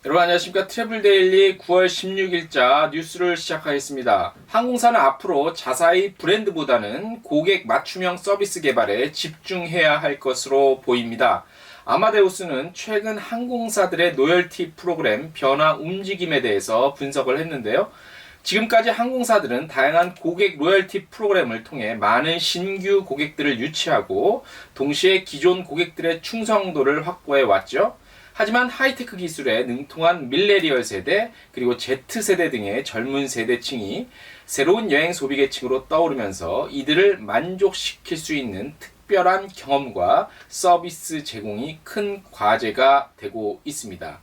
여러분 안녕하십니까. 트래블데일리 9월 16일자 뉴스를 시작하겠습니다. 항공사는 앞으로 자사의 브랜드보다는 고객 맞춤형 서비스 개발에 집중해야 할 것으로 보입니다. 아마데우스는 최근 항공사들의 로열티 프로그램 변화 움직임에 대해서 분석을 했는데요. 지금까지 항공사들은 다양한 고객 로열티 프로그램을 통해 많은 신규 고객들을 유치하고 동시에 기존 고객들의 충성도를 확보해 왔죠. 하지만 하이테크 기술에 능통한 밀레니얼 세대 그리고 Z세대 등의 젊은 세대층이 새로운 여행 소비 계층으로 떠오르면서 이들을 만족시킬 수 있는 특별한 경험과 서비스 제공이 큰 과제가 되고 있습니다.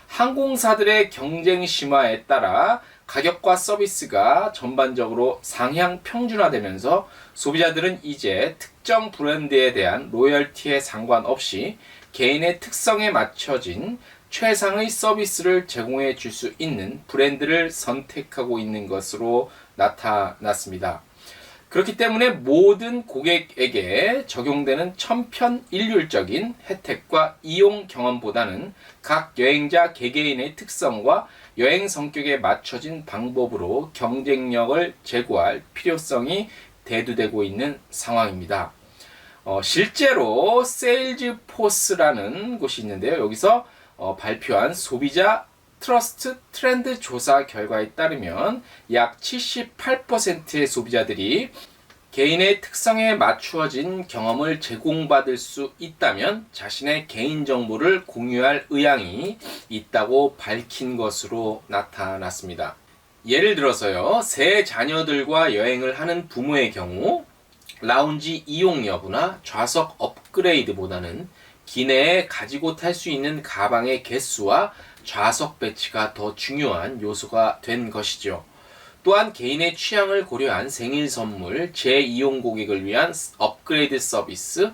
항공사들의 경쟁 심화에 따라 가격과 서비스가 전반적으로 상향 평준화되면서 소비자들은 이제 특정 브랜드에 대한 로열티에 상관없이 개인의 특성에 맞춰진 최상의 서비스를 제공해 줄 수 있는 브랜드를 선택하고 있는 것으로 나타났습니다. 그렇기 때문에 모든 고객에게 적용되는 천편일률적인 혜택과 이용 경험보다는 각 여행자 개개인의 특성과 여행 성격에 맞춰진 방법으로 경쟁력을 제고할 필요성이 대두되고 있는 상황입니다. 실제로 세일즈포스라는 곳이 있는데요. 여기서 발표한 소비자 트러스트 트렌드 조사 결과에 따르면 약 78%의 소비자들이 개인의 특성에 맞추어진 경험을 제공받을 수 있다면 자신의 개인정보를 공유할 의향이 있다고 밝힌 것으로 나타났습니다. 예를 들어서요, 새 자녀들과 여행을 하는 부모의 경우 라운지 이용 여부나 좌석 업그레이드보다는 기내에 가지고 탈 수 있는 가방의 개수와 좌석 배치가 더 중요한 요소가 된 것이죠. 또한 개인의 취향을 고려한 생일 선물, 재이용 고객을 위한 업그레이드 서비스,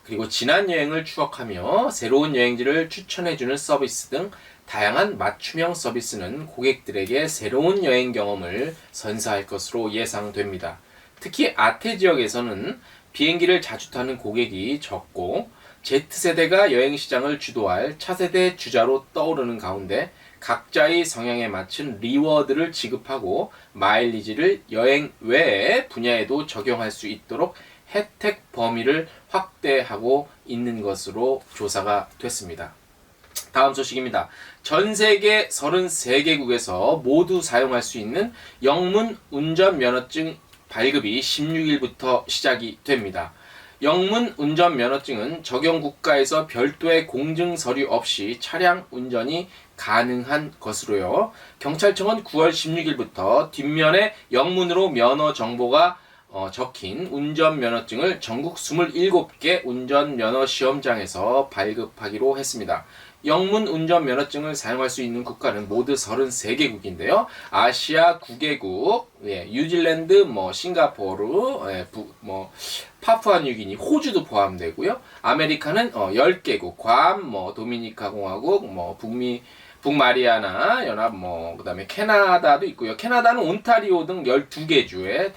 그리고 지난 여행을 추억하며 새로운 여행지를 추천해주는 서비스 등 다양한 맞춤형 서비스는 고객들에게 새로운 여행 경험을 선사할 것으로 예상됩니다. 특히 아태 지역에서는 비행기를 자주 타는 고객이 적고 Z세대가 여행시장을 주도할 차세대 주자로 떠오르는 가운데 각자의 성향에 맞춘 리워드를 지급하고 마일리지를 여행 외의 분야에도 적용할 수 있도록 혜택 범위를 확대하고 있는 것으로 조사가 됐습니다. 다음 소식입니다. 전 세계 33개국에서 모두 사용할 수 있는 영문 운전면허증 발급이 16일부터 시작이 됩니다. 영문 운전면허증은 적용 국가에서 별도의 공증 서류 없이 차량 운전이 가능한 것으로요. 경찰청은 9월 16일부터 뒷면에 영문으로 면허 정보가 적힌 운전면허증을 전국 27개 운전면허 시험장에서 발급하기로 했습니다. 영문 운전면허증을 사용할 수 있는 국가는 모두 33개국인데요. 아시아 9개국, 뉴질랜드, 싱가포르, 파푸아뉴기니, 호주도 포함되고요. 아메리카는 10개국, 괌, 도미니카 공화국, 북마리아나 연합, 그다음에 캐나다도 있고요. 캐나다는 온타리오 등 12개 주에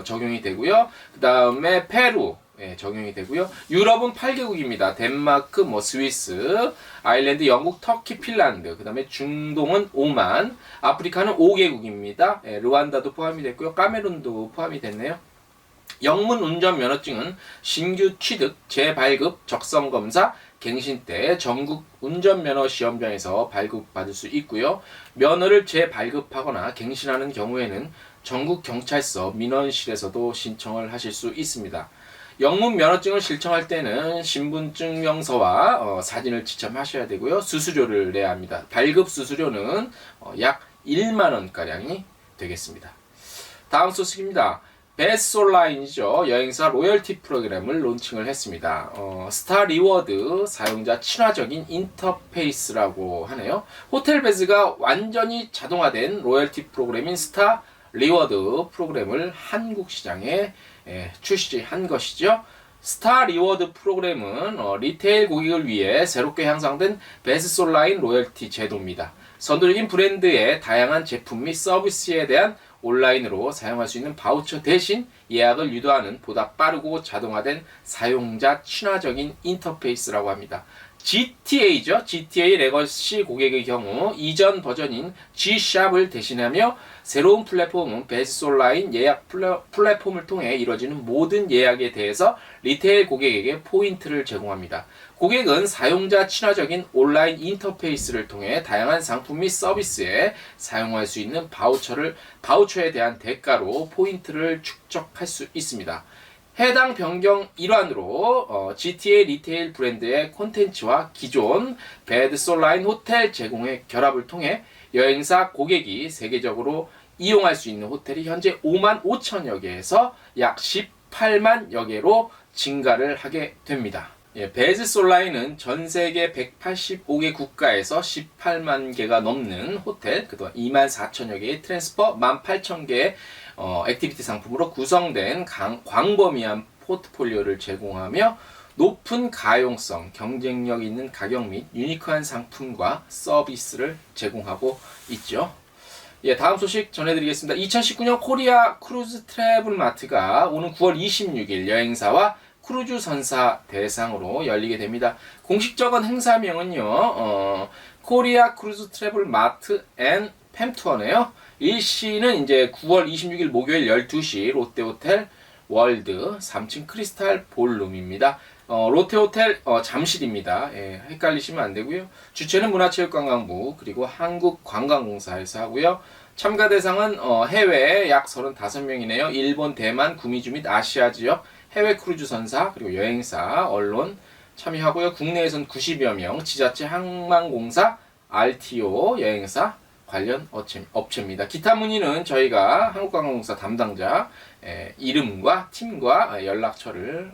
적용이 되고요. 그다음에 페루 적용이 되고요. 유럽은 8개국입니다. 덴마크, 스위스, 아일랜드, 영국, 터키, 핀란드. 그다음에 중동은 오만, 아프리카는 5개국입니다. 르완다도 포함이 됐고요. 카메룬도 포함이 됐네요. 영문 운전 면허증은 신규 취득, 재발급, 적성 검사, 갱신 때 전국 운전면허 시험장에서 발급받을 수 있고요. 면허를 재발급하거나 갱신하는 경우에는 전국 경찰서 민원실에서도 신청을 하실 수 있습니다. 영문 면허증을 신청할 때는 신분증명서와 사진을 지참하셔야 되고요. 수수료를 내야 합니다. 발급 수수료는 약 1만 원가량이 되겠습니다. 다음 소식입니다. 베스올라인이죠. 여행사 로열티 프로그램을 론칭을 했습니다. 스타 리워드 사용자 친화적인 인터페이스라고 하네요. 호텔 베즈가 완전히 자동화된 로열티 프로그램인 스타 리워드 프로그램을 한국 시장에 출시한 것이죠. 스타 리워드 프로그램은 리테일 고객을 위해 새롭게 향상된 베스올라인 로열티 제도입니다. 선도적인 브랜드의 다양한 제품 및 서비스에 대한 온라인으로 사용할 수 있는 바우처 대신 예약을 유도하는 보다 빠르고 자동화된 사용자 친화적인 인터페이스라고 합니다. GTA죠. GTA 레거시 고객의 경우 이전 버전인 G샵을 대신하며 새로운 플랫폼은 베즈솔라인 예약 플랫폼을 통해 이루어지는 모든 예약에 대해서 리테일 고객에게 포인트를 제공합니다. 고객은 사용자 친화적인 온라인 인터페이스를 통해 다양한 상품 및 서비스에 사용할 수 있는 바우처에 대한 대가로 포인트를 축적할 수 있습니다. 해당 변경 일환으로 GTA 리테일 브랜드의 콘텐츠와 기존 베드솔라인 호텔 제공의 결합을 통해 여행사 고객이 세계적으로 이용할 수 있는 호텔이 현재 5만 5천여 개에서 약 18만여 개로 증가를 하게 됩니다. 베즈솔라인은 전 세계 185개 국가에서 18만 개가 넘는 호텔, 그동안 2만 4천여 개의 트랜스퍼, 1만 8천 개의 액티비티 상품으로 구성된 광범위한 포트폴리오를 제공하며 높은 가용성, 경쟁력 있는 가격 및 유니크한 상품과 서비스를 제공하고 있죠. 다음 소식 전해드리겠습니다. 2019년 코리아 크루즈 트래블 마트가 오는 9월 26일 여행사와 크루즈 선사 대상으로 열리게 됩니다. 공식적인 행사명은요, 코리아 크루즈 트래블 마트 앤 팸투어네요. 일시는 이제 9월 26일 목요일 12시 롯데호텔 월드 3층 크리스탈 볼룸입니다. 롯데호텔 잠실입니다. 헷갈리시면 안 되고요. 주최는 문화체육관광부 그리고 한국관광공사에서 하고요. 참가 대상은 해외 약 35명이네요. 일본, 대만, 구미주 및 아시아 지역 해외 크루즈 선사 그리고 여행사, 언론 참여하고요. 국내에선 90여 명, 지자체, 항만공사, RTO, 여행사 관련 업체입니다. 기타 문의는 저희가 한국관광공사 담당자 이름과 팀과 연락처를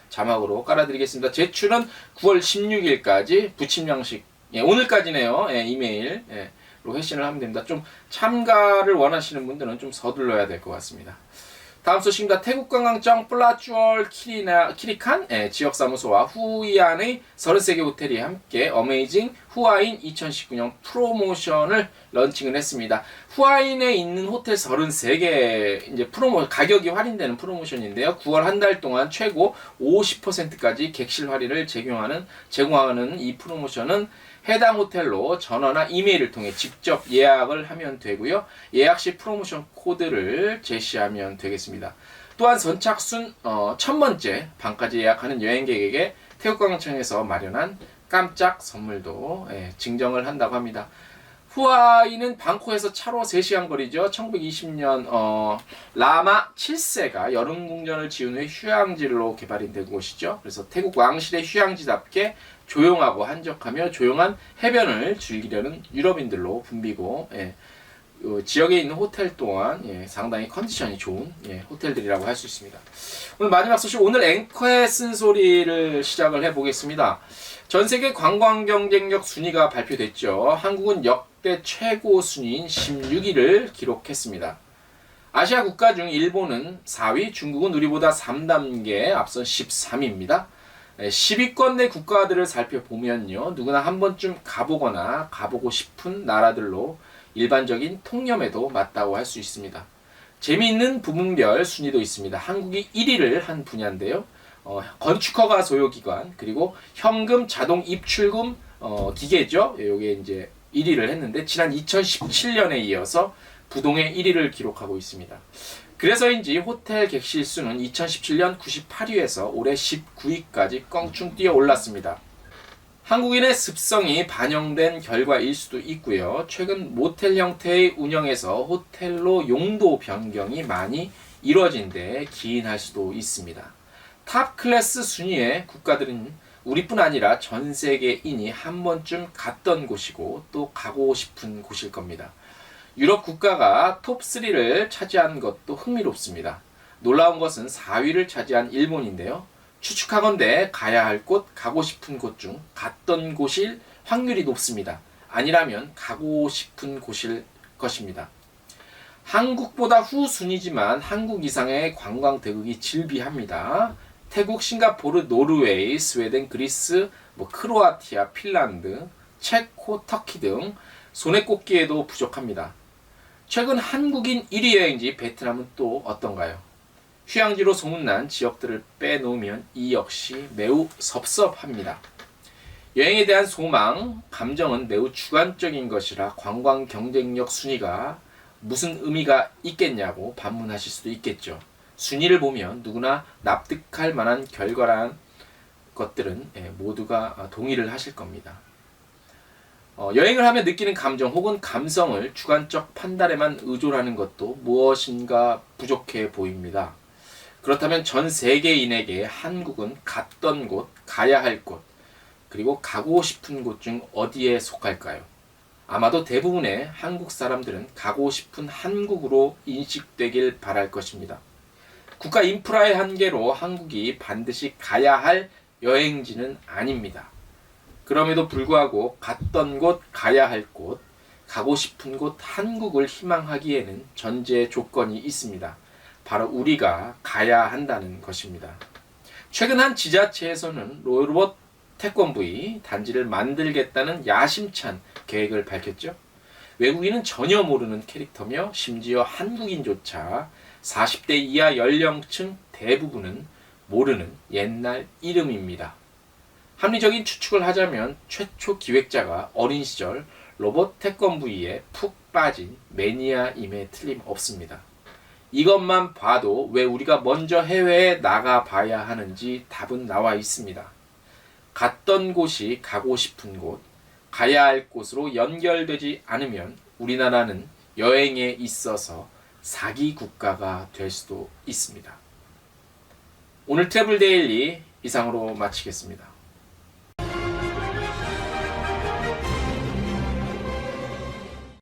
자막으로 깔아드리겠습니다. 제출은 9월 16일까지 부침양식 오늘까지네요. 이메일로 회신을 하면 됩니다. 좀 참가를 원하시는 분들은 좀 서둘러야 될 것 같습니다. 다음 소식입니다. 태국관광청 플라쭈얼 키리칸 지역사무소와 후이안의 33개 호텔이 함께 어메이징 후아인 2019년 프로모션을 런칭을 했습니다. 후아인에 있는 호텔 33개 이제 가격이 할인되는 프로모션인데요. 9월 한 달 동안 최고 50%까지 객실 할인을 제공하는 이 프로모션은 해당 호텔로 전화나 이메일을 통해 직접 예약을 하면 되고요. 예약 시 프로모션 코드를 제시하면 되겠습니다. 또한 선착순 1000번째 방까지 예약하는 여행객에게 태국관광청에서 마련한 깜짝 선물도 증정을 한다고 합니다. 후아이는 방콕에서 차로 3시간 거리죠. 1920년 라마 7세가 여름궁전을 지은 후에 휴양지로 개발이 된 곳이죠. 그래서 태국 왕실의 휴양지답게 조용하고 한적하며 조용한 해변을 즐기려는 유럽인들로 붐비고 지역에 있는 호텔 또한 상당히 컨디션이 좋은 호텔들이라고 할 수 있습니다. 오늘 마지막 소식, 오늘 앵커의 쓴소리를 시작을 해보겠습니다. 전세계 관광 경쟁력 순위가 발표됐죠. 한국은 역대 최고 순위인 16위를 기록했습니다. 아시아 국가 중 일본은 4위, 중국은 우리보다 3단계 앞선 13위입니다. 10위권 내 국가들을 살펴보면요, 누구나 한 번쯤 가보거나 가보고 싶은 나라들로 일반적인 통념에도 맞다고 할 수 있습니다. 재미있는 부문별 순위도 있습니다. 한국이 1위를 한 분야인데요. 건축허가 소요기관, 그리고 현금 자동 입출금 기계죠. 요게 이제 1위를 했는데 지난 2017년에 이어서 부동의 1위를 기록하고 있습니다. 그래서인지 호텔 객실 수는 2017년 98위에서 올해 19위까지 껑충 뛰어 올랐습니다. 한국인의 습성이 반영된 결과일 수도 있고요. 최근 모텔 형태의 운영에서 호텔로 용도 변경이 많이 이루어진 데 기인할 수도 있습니다. 탑 클래스 순위의 국가들은 우리뿐 아니라 전 세계인이 한 번쯤 갔던 곳이고 또 가고 싶은 곳일 겁니다. 유럽 국가가 톱3를 차지한 것도 흥미롭습니다. 놀라운 것은 4위를 차지한 일본인데요. 추측하건대 가야 할 곳, 가고 싶은 곳 중 갔던 곳일 확률이 높습니다. 아니라면 가고 싶은 곳일 것입니다. 한국보다 후순위지만 한국 이상의 관광 대국이 즐비합니다. 태국, 싱가포르, 노르웨이, 스웨덴, 그리스, 크로아티아, 핀란드, 체코, 터키 등 손에 꼽기에도 부족합니다. 최근 한국인 1위 여행지 베트남은 또 어떤가요? 휴양지로 소문난 지역들을 빼놓으면 이 역시 매우 섭섭합니다. 여행에 대한 소망, 감정은 매우 주관적인 것이라 관광 경쟁력 순위가 무슨 의미가 있겠냐고 반문하실 수도 있겠죠. 순위를 보면 누구나 납득할 만한 결과란 것들은 모두가 동의를 하실 겁니다. 여행을 하며 느끼는 감정 혹은 감성을 주관적 판단에만 의존하는 것도 무엇인가 부족해 보입니다. 그렇다면 전 세계인에게 한국은 갔던 곳, 가야 할 곳, 그리고 가고 싶은 곳 중 어디에 속할까요? 아마도 대부분의 한국 사람들은 가고 싶은 한국으로 인식되길 바랄 것입니다. 국가 인프라의 한계로 한국이 반드시 가야 할 여행지는 아닙니다. 그럼에도 불구하고 갔던 곳, 가야 할 곳, 가고 싶은 곳 한국을 희망하기에는 전제 조건이 있습니다. 바로 우리가 가야 한다는 것입니다. 최근 한 지자체에서는 로봇 태권브이 단지를 만들겠다는 야심찬 계획을 밝혔죠. 외국인은 전혀 모르는 캐릭터며 심지어 한국인조차 40대 이하 연령층 대부분은 모르는 옛날 이름입니다. 합리적인 추측을 하자면 최초 기획자가 어린 시절 로봇 태권브이에 푹 빠진 매니아임에 틀림없습니다. 이것만 봐도 왜 우리가 먼저 해외에 나가봐야 하는지 답은 나와 있습니다. 갔던 곳이 가고 싶은 곳, 가야 할 곳으로 연결되지 않으면 우리나라는 여행에 있어서 사기 국가가 될 수도 있습니다. 오늘 트래블 데일리 이상으로 마치겠습니다.